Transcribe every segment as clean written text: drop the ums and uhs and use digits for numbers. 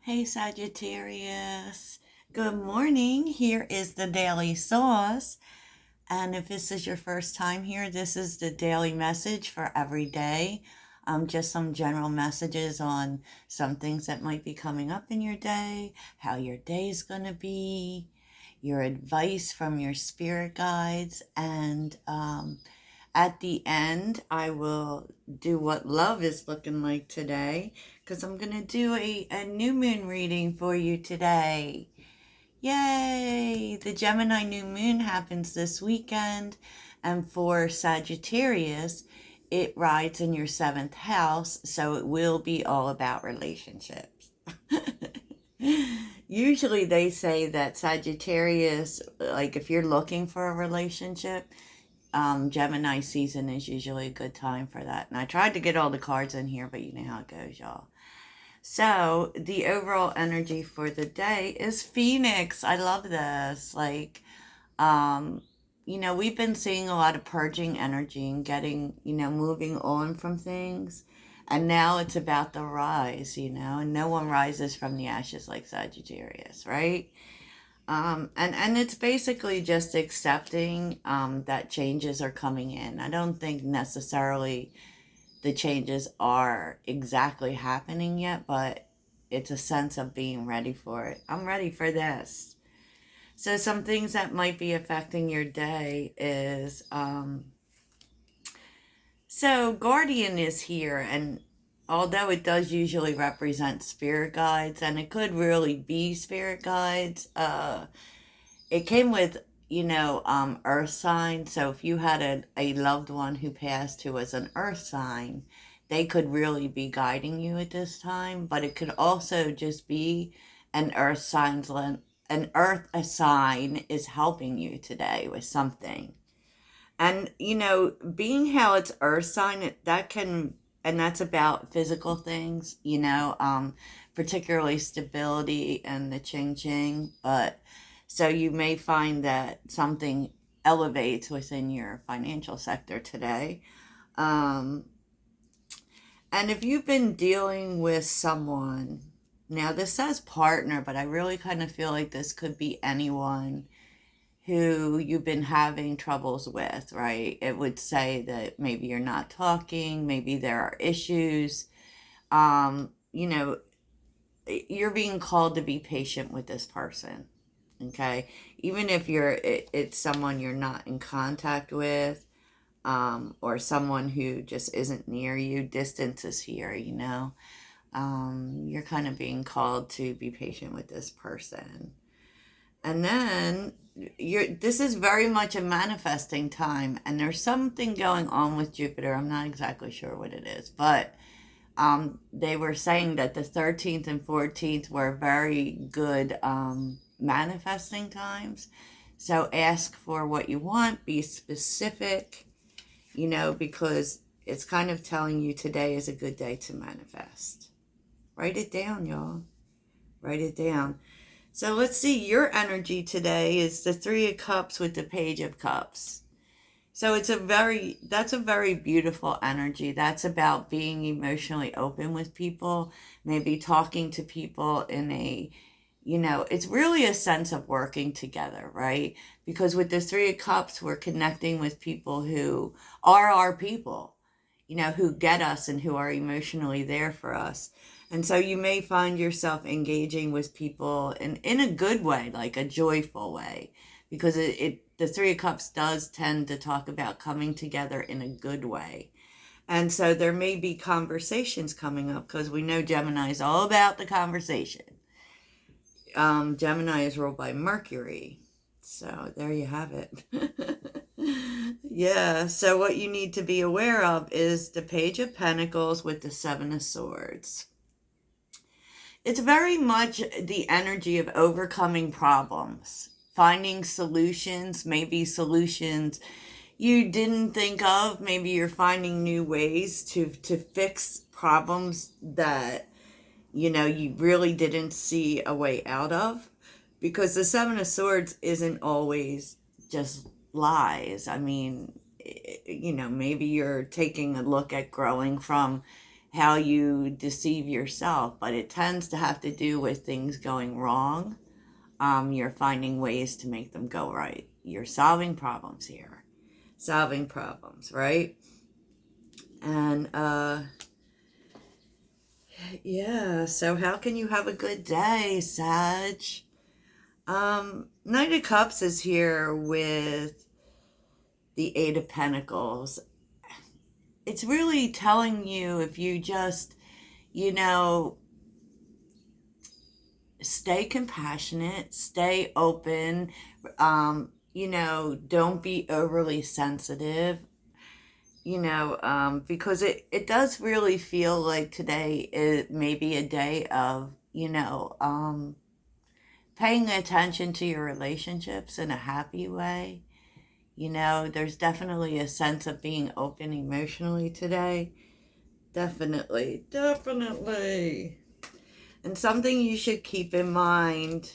Hey Sagittarius, good morning. Here is the Daily Sauce. And if this is your first time here, this is the daily message for every day. Just some general messages on some things that might be coming up in your day, how your day is going to be, your advice from your spirit guides, and at the end, I will do what love is looking like today because I'm going to do a new moon reading for you today. Yay! The Gemini new moon happens this weekend, and for Sagittarius, it rides in your seventh house, so it will be all about relationships. Usually, they say that Sagittarius, like if you're looking for a relationship, Gemini season is usually a good time for that. And I tried to get all the cards in here, but you know how it goes, y'all. So the overall energy for the day is Phoenix. I love this. Um, we've been seeing a lot of purging energy and getting, moving on from things. And now it's about the rise, and no one rises from the ashes like Sagittarius, right? And it's basically just accepting that changes are coming in. I don't think necessarily the changes are exactly happening yet, but it's a sense of being ready for it. I'm ready for this. So some things that might be affecting your day is so Guardian is here, and although it does usually represent spirit guides, and it could really be spirit guides, it came with earth sign. So if you had a loved one who passed who was an earth sign, they could really be guiding you at this time. But it could also just be an earth sign is helping you today with something. And being how it's earth sign, that can, and that's about physical things, particularly stability and the ching ching. But so you may find that something elevates within your financial sector today. Um, and if you've been dealing with someone, now this says partner, but I really kind of feel like this could be anyone who you've been having troubles with, right? It would say that maybe you're not talking, maybe there are issues. Um, you know, you're being called to be patient with this person, okay? Even if it's someone you're not in contact with, or someone who just isn't near you, distance is here, you're kind of being called to be patient with this person. And then this is very much a manifesting time, and there's something going on with Jupiter. I'm not exactly sure what it is, but they were saying that the 13th and 14th were very good manifesting times. So ask for what you want, be specific, because it's kind of telling you today is a good day to manifest. Write it down, y'all. Write it down. So let's see, your energy today is the Three of Cups with the Page of Cups. So that's a very beautiful energy. That's about being emotionally open with people, maybe talking to people in it's really a sense of working together, right? Because with the Three of Cups, we're connecting with people who are our people, who get us and who are emotionally there for us. And so you may find yourself engaging with people in a good way, like a joyful way, because the Three of Cups does tend to talk about coming together in a good way. And so there may be conversations coming up because we know Gemini is all about the conversation. Gemini is ruled by Mercury. So there you have it. Yeah, so what you need to be aware of is the Page of Pentacles with the Seven of Swords. It's very much the energy of overcoming problems, finding solutions, maybe solutions you didn't think of. Maybe you're finding new ways to fix problems that you really didn't see a way out of, because the Seven of Swords isn't always just lies. I mean, maybe you're taking a look at growing from how you deceive yourself, but it tends to have to do with things going wrong. You're finding ways to make them go right. You're solving problems here. Solving problems, right? And yeah, so how can you have a good day, Sag? Knight of Cups is here with the Eight of Pentacles. It's really telling you, if you just, you know, stay compassionate, stay open, you know, don't be overly sensitive, you know, because it does really feel like today is maybe a day of, you know, paying attention to your relationships in a happy way. You know, there's definitely a sense of being open emotionally today. Definitely, definitely. And something you should keep in mind,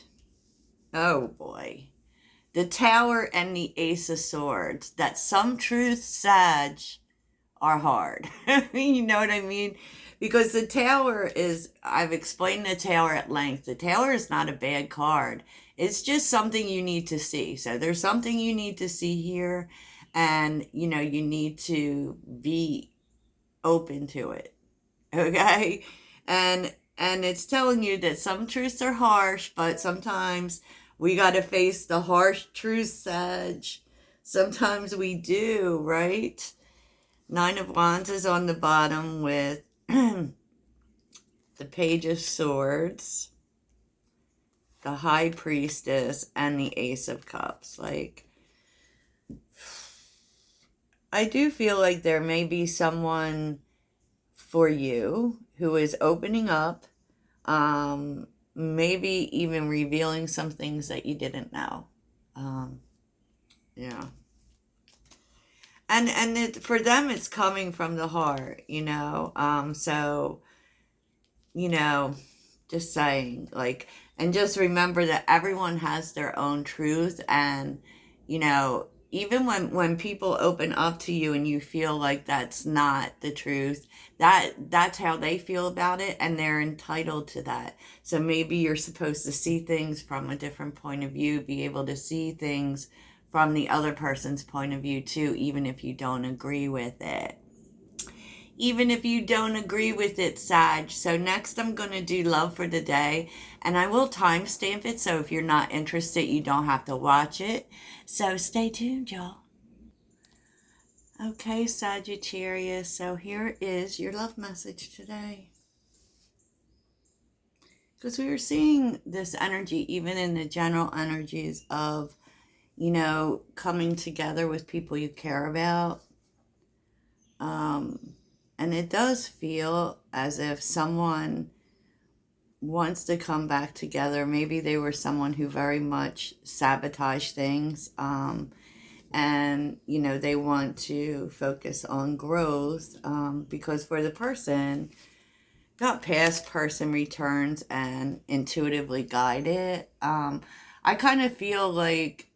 oh boy, the Tower and the Ace of Swords, that some truths, Sag, are hard. You know what I mean? Because the Tower is, I've explained the Tower at length. The Tower is not a bad card. It's just something you need to see. So there's something you need to see here, and, you know, you need to be open to it. Okay? And it's telling you that some truths are harsh, but sometimes we got to face the harsh truths, Sag. Sometimes we do, right? Nine of Wands is on the bottom with the Page of Swords, the High Priestess, and the Ace of Cups. Like, I do feel like there may be someone for you who is opening up, maybe even revealing some things that you didn't know. Yeah. And for them, it's coming from the heart, you know. So, you know, just saying, like, and just remember that everyone has their own truth. And, you know, even when people open up to you and you feel like that's not the truth, that's how they feel about it, and they're entitled to that. So maybe you're supposed to see things from a different point of view, be able to see things from the other person's point of view too, even if you don't agree with it. Even if you don't agree with it, Sag. So next I'm going to do love for the day, and I will timestamp it, so if you're not interested, you don't have to watch it. So stay tuned, y'all. Okay, Sagittarius, so here is your love message today. Because we were seeing this energy even in the general energies of, you know, coming together with people you care about. And it does feel as if someone wants to come back together. Maybe they were someone who very much sabotaged things. And, you know, they want to focus on growth, because for the person, got past person returns and intuitively guided. I kind of feel like,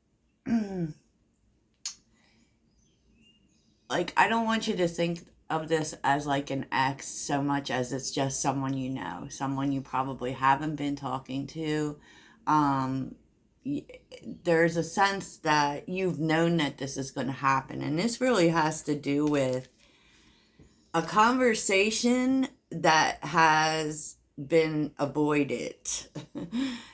like, I don't want you to think of this as like an ex so much as it's just someone you know, someone you probably haven't been talking to. Um, there's a sense that you've known that this is going to happen, and this really has to do with a conversation that has been avoided.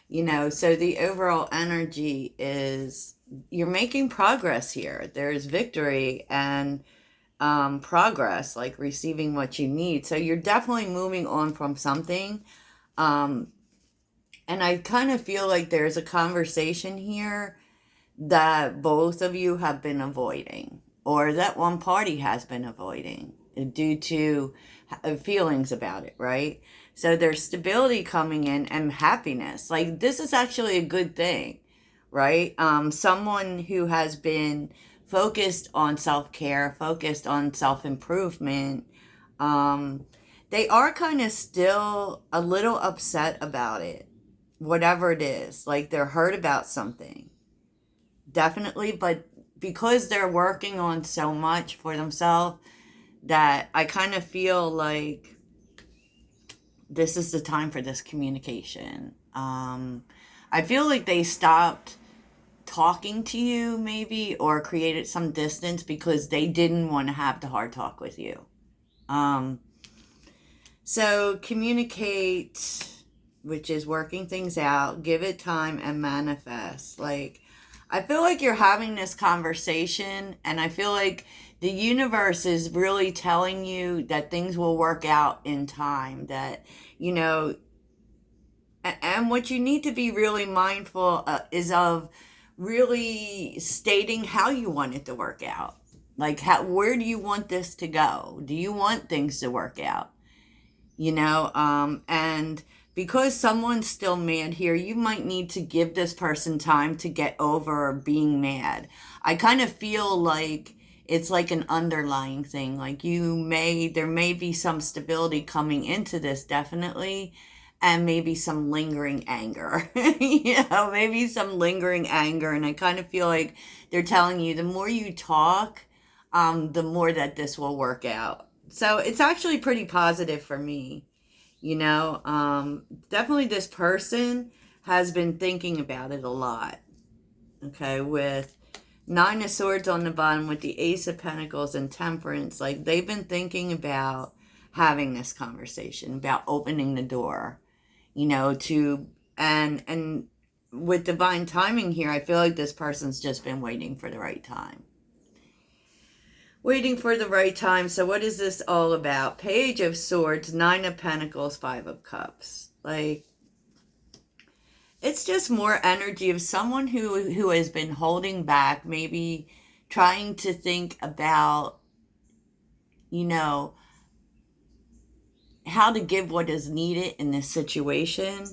You know, so the overall energy is you're making progress here. There's victory and progress, like receiving what you need. So you're definitely moving on from something. And I kind of feel like there's a conversation here that both of you have been avoiding, or that one party has been avoiding due to feelings about it, right? So there's stability coming in and happiness. Like, this is actually a good thing, right? Someone who has been focused on self-care, focused on self-improvement, they are kind of still a little upset about it, whatever it is. Like, they're hurt about something, definitely, but because they're working on so much for themselves, that I kind of feel like this is the time for this communication. I feel like they stopped talking to you maybe, or created some distance because they didn't want to have the hard talk with you. So communicate, which is working things out, give it time and manifest. Like, I feel like you're having this conversation, and I feel like the universe is really telling you that things will work out in time, that, you know, and what you need to be really mindful is of really stating how you want it to work out. Like, where do you want this to go? Do you want things to work out? And because someone's still mad here, you might need to give this person time to get over being mad. I kind of feel like it's like an underlying thing. Like, there may be some stability coming into this, definitely, and maybe some lingering anger. Maybe some lingering anger. And I kind of feel like they're telling you the more you talk, the more that this will work out. So it's actually pretty positive for me. Definitely this person has been thinking about it a lot. Okay, with Nine of Swords on the bottom, with the Ace of Pentacles and Temperance, like, they've been thinking about having this conversation, about opening the door, and with divine timing here, I feel like this person's just been waiting for the right time. Waiting for the right time. So what is this all about? Page of Swords, Nine of Pentacles, Five of Cups. Like, it's just more energy of someone who has been holding back, maybe trying to think about, how to give what is needed in this situation.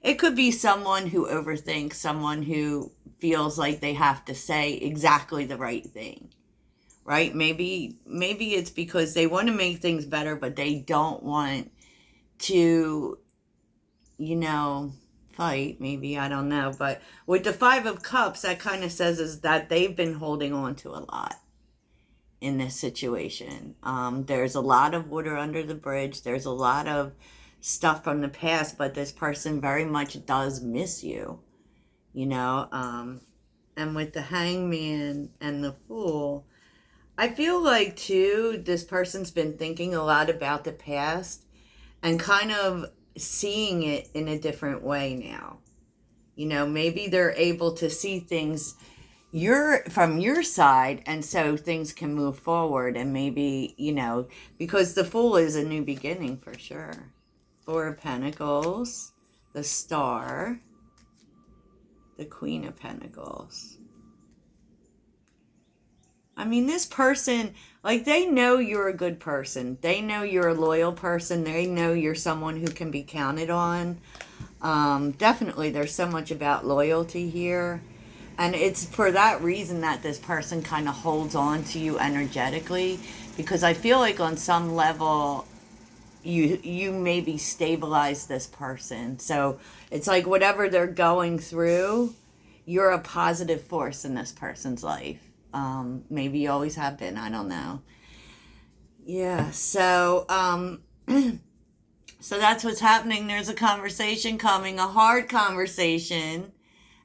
It could be someone who overthinks, someone who feels like they have to say exactly the right thing. Right? Maybe it's because they want to make things better, but they don't want to, fight. Maybe, I don't know. But with the Five of Cups, that kind of says is that they've been holding on to a lot in this situation. There's a lot of water under the bridge. There's a lot of stuff from the past, but this person very much does miss you, and with the Hangman and the Fool, I feel like, too, this person's been thinking a lot about the past and kind of seeing it in a different way now. Maybe they're able to see things from your side, and so things can move forward, and maybe, because the Fool is a new beginning for sure. Four of Pentacles, the Star, the Queen of Pentacles. I mean, this person, like, they know you're a good person. They know you're a loyal person. They know you're someone who can be counted on. Definitely, there's so much about loyalty here. And it's for that reason that this person kind of holds on to you energetically. Because I feel like on some level, you maybe stabilize this person. So it's like whatever they're going through, you're a positive force in this person's life. Maybe you always have been, I don't know. Yeah, so so that's what's happening. There's a conversation coming, a hard conversation,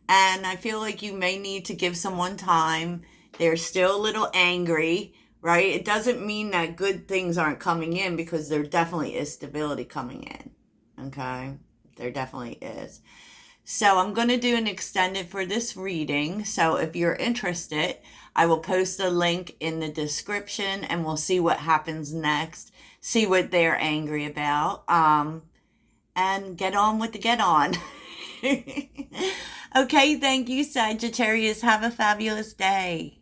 and I feel like you may need to give someone time. They're still a little angry, right? It doesn't mean that good things aren't coming in, because there definitely is stability coming in. Okay? There definitely is. So I'm going to do an extended for this reading. So if you're interested, I will post a link in the description, and we'll see what happens next. See what they're angry about. And get on with the get on. Okay, thank you, Sagittarius. Have a fabulous day.